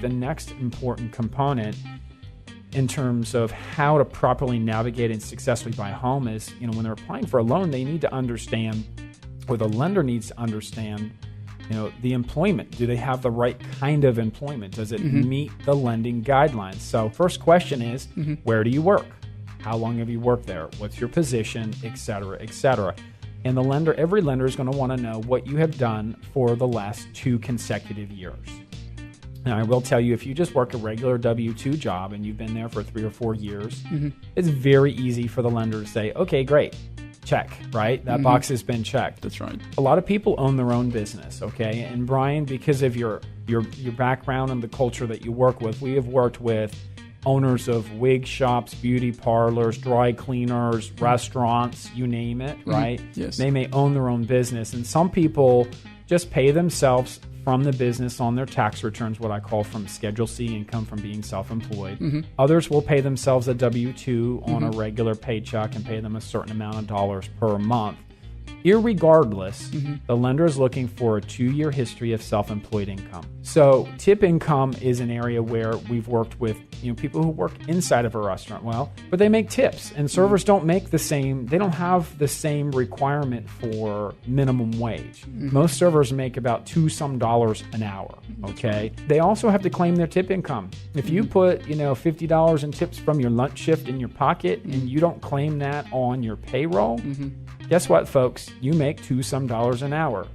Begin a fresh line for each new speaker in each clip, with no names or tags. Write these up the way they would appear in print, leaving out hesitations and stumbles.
the next important component in terms of how to properly navigate and successfully buy a home is, when they're applying for a loan, they need to understand, or the lender needs to understand, the employment. Do they have the right kind of employment? Does it meet the lending guidelines? So first question is, where do you work? How long have you worked there? What's your position, et cetera, et cetera. And every lender is going to want to know what you have done for the last 2 consecutive years. Now, I will tell you, if you just work a regular W-2 job and you've been there for 3 or 4 years, it's very easy for the lender to say, okay, great. Check, right? That box has been checked.
That's right.
A lot of people own their own business, okay? And Brian, because of your background and the culture that you work with, we have worked with owners of wig shops, beauty parlors, dry cleaners, restaurants, you name it, right?
Yes.
They may own their own business. And some people just pay themselves from the business on their tax returns, what I call from Schedule C income from being self-employed. Others will pay themselves a W-2 on a regular paycheck and pay them a certain amount of dollars per month. Irregardless, the lender is looking for a 2-year history of self-employed income. So tip income is an area where we've worked with people who work inside of a restaurant, but they make tips, and servers don't make the same, they don't have the same requirement for minimum wage. Most servers make about $2 an hour, okay? They also have to claim their tip income. If you put, $50 in tips from your lunch shift in your pocket and you don't claim that on your payroll, guess what, folks? You make $2 an hour.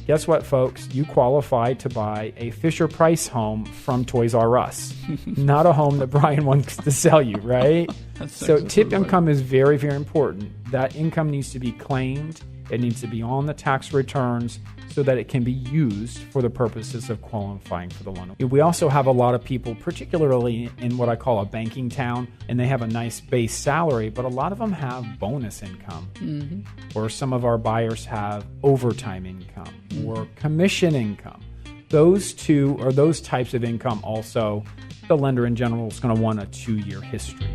Guess what, folks? You qualify to buy a Fisher-Price home from Toys R Us, not a home that Brian wants to sell you, right? So tip income is very, very important. That income needs to be claimed. It needs to be on the tax returns so that it can be used for the purposes of qualifying for the loan. We also have a lot of people, particularly in what I call a banking town, and they have a nice base salary, but a lot of them have bonus income. Or some of our buyers have overtime income or commission income. Those two, or those types of income also, the lender in general is going to want a 2-year history.